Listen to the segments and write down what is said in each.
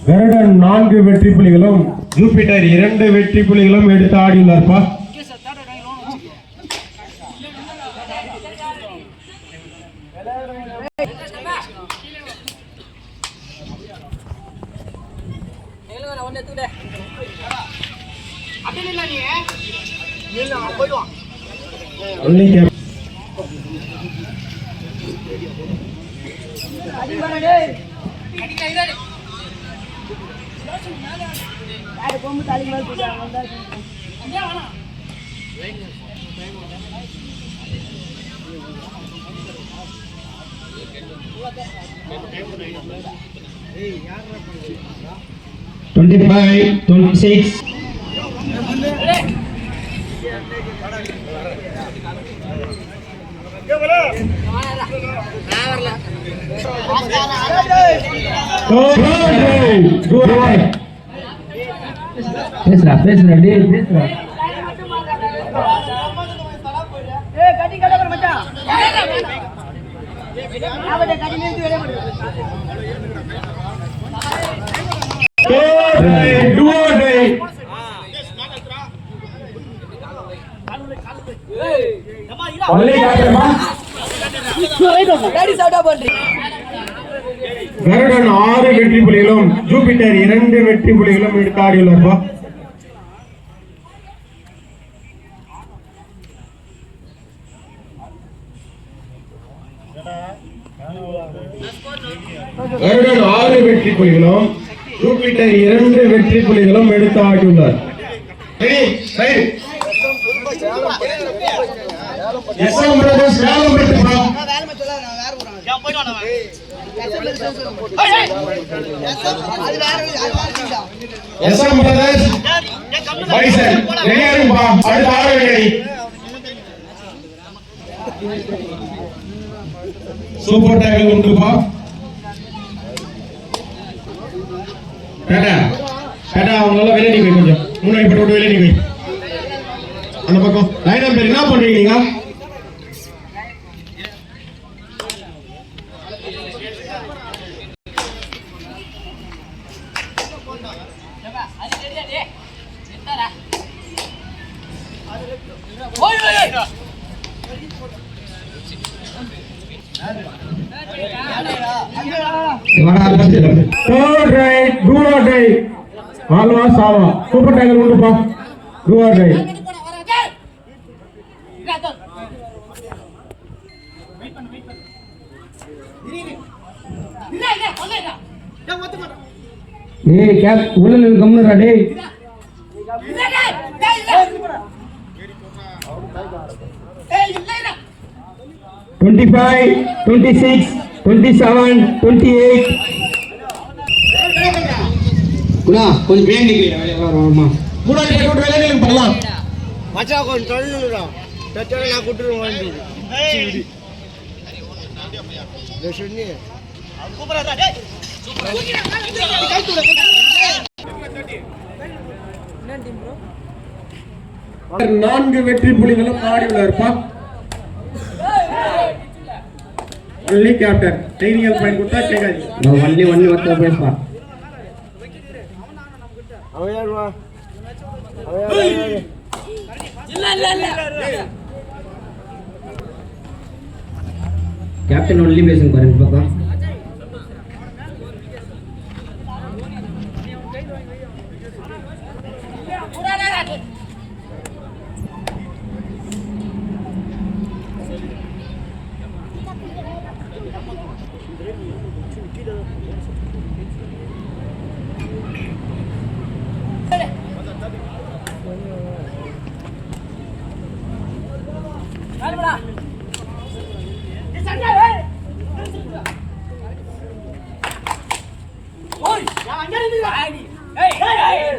கருடன் 4 வெற்றி புள்ளிகளும் ஜூபிட்டர் 2 வெற்றி புள்ளிகளும் எடுத்து ஆடியுள்ளார்ப்பா. பேசுறா கருடன் 6 வெற்றி புள்ளிகளும் ஜூபிட்டர் 2 வெற்றி புள்ளிகளும் எடுத்து ஆடியுள்ளார்ப்பா. கருடன் 6 வெற்றி புள்ளிகளும் ஜூபிட்டர் 2 வெற்றி புள்ளிகளும் எடுத்து ஆடியுள்ளார். Super tackle உண்டுப்பா. அவங்களால வெளியே நீங்க கொஞ்சம் முன்னாடி போட்டு வெளியே நீங்க அந்த பக்கம் லைன் பேர் என்ன பண்றீங்க நீங்க? சூப்பர் டேக்கர் உண்டுப்பா. உள்ள கம்முறா டேய். 25, 26, 27, 28. குணா கொஞ்சம் பேர் நிக்கிறேன் கூட கேட்டு வேலை நீங்க பண்ணலாம். மச்சா கொஞ்சம் தொழில்டா. தட்டல நான் கூட்டிட்டு வந்து. தேஷனி. கூப்பரடா டேய். சூப்பர். என்னடி ப்ரோ? 4 வெற்றி புள்ளிகளும் ஆடியுள்ளார்ப்பா. ஒன்லி கேப்டன் டெக்னிக்கல் பாயிண்ட் கொடுத்தா கேக்காது. ஒன்லி வத்த பேசப்பா. அவயாருவா. இல்ல. கேப்டன் ஒன்லி பேசுங்க பாருங்க பக்கம்.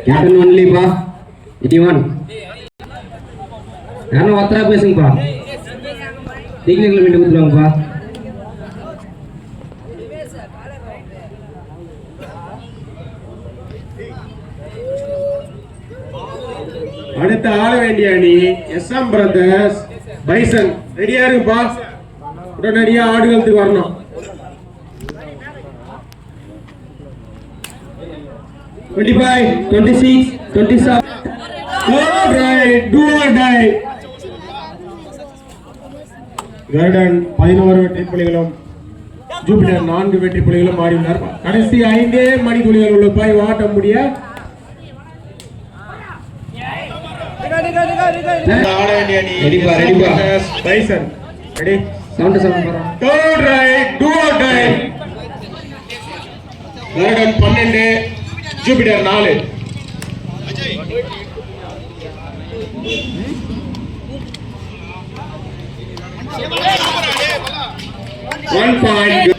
Captain only pa, 81. Karena watra pesing pa. Tinggal lebih dulu dong pa. அடுத்த ஆள வேண்டிய அணி எஸ்எம் பிரதர்ஸ் பைசன் ரெடியா இருப்பா. உடனடியா ஆடுகளுக்கு வரணும். 25, 26, 27. All right, do or die. கருடன் 11 வெற்றி புள்ளிகளும் ஜூபிட்டர் 4 வெற்றி புள்ளிகளும் ஆடியுள்ளார். கடைசி 5 மணித்துளிகள் உள்ள போய் வாட்ட முடிய ஆட வேண்டிய அணி ரெடிப்பா. Bison ready. சவுண்ட் போறோம். All right, do or die. Garudan 12 Jupiter 4. One point.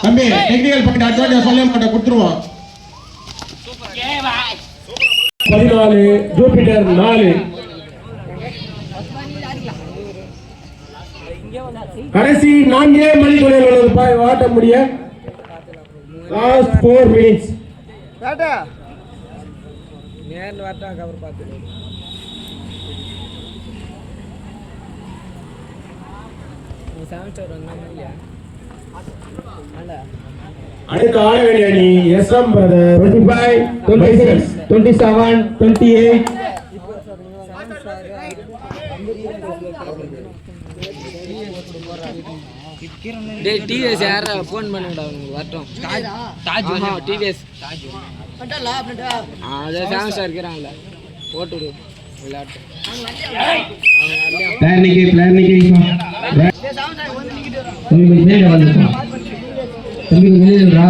தம்பி டெக்னிக்கல் பாயிண்ட் அட்வான்டேஜ் சொல்ல மாட்டேன் கொடுத்துருவான். 14 ஜூபிட்டர் 4. கடைசி 4 மணித்துளிகள் உள்ளது பாய் வாட்ட முடிய. Last 4 minutes. டாடா நேர்ல வரட்டா கவர் பாத்து நீ சாமிச்சர் வந்தா அடுத்த ஆட வேண்டிய அணி எஸ்எம் பிரதர் 25, 26, 27, 28. டேய் டிவிஎஸ் யாரா ஃபோன் பண்ணுடா உங்களுக்கு வரட்டும் தாஜ் டிவிஎஸ் தாஜ் அத ஃபேமஸ் இருக்கிறாங்கல போட்டு விடு விளையாட்டு பிளான் நிக்கி தம்பி வெளியில வந்துடா. தம்பி வெளியிலடா.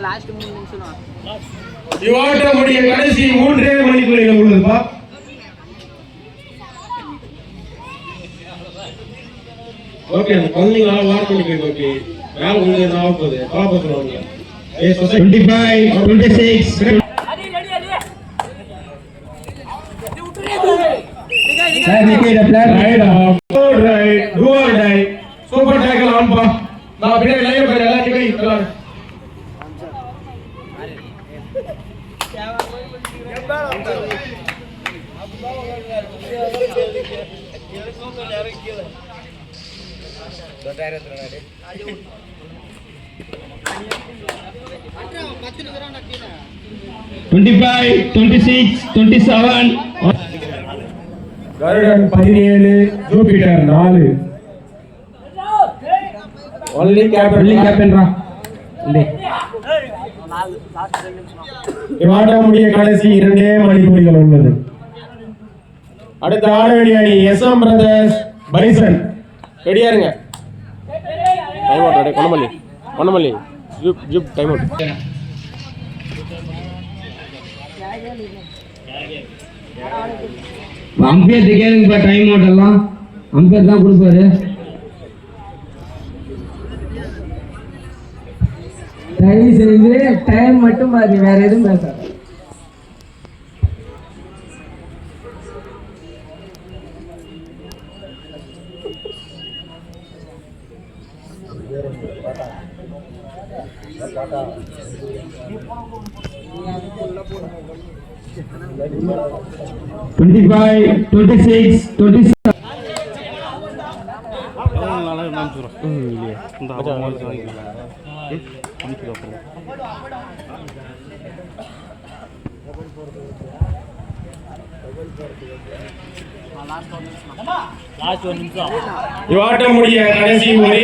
லாஸ்ட் 3 நிமிஷம் இவாட்ட முடிய கடைசி 3 மணித்துளிகள் உள்ளதுப்பா. ஓகே குழந்தைங்க வார் பண்ணிக்கோங்க. ஓகே யார் உங்களுக்கு நான் போகுது பாப்பா சொல்லுவாங்க. 25, 26. சார் நிக்கி plan right off. All right, do or die. Super tackle on பா. நான் அப்படியே லைவ் பண்ண எல்லாரும் கை கலாம். கருடன் 17 ஜூபிட்டர் 4. ஒன்லி கேப்டன் ரா. இவாட்ட முடிய கடைசி 2 மணித்துளிகள் உள்ளது. அடுத்த ஆட வேண்டிய அணி எஸ்எம் பிரதர்ஸ் பைசன். ரெடியா இருங்க. Time out ready. பொன்னமல்லி ஜூப் டைம் அவுட். அம்பேர் கேளுங்க டைம் அவுட் எல்லாம் அம்பேர் தான் கொடுப்பாரு. தயவு செய்து டைம் மட்டும் பாரு, வேற எதுவும் பேசாத. இவாட்ட முடிய கடைசி முறை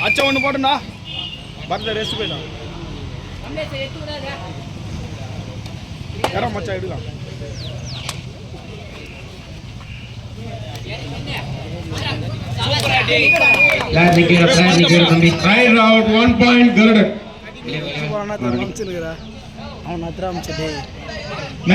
அச்சா ஒன்று போட்டுண்ணா பரத ரெஸ்ட் போயிடலாம் யாரும் மச்சா எடுக்கலாம் பிளான் நிக்கி தம்பி. ரைட் அவுட் 1 பாயிண்ட் கருடன். அவன் அத்திரம்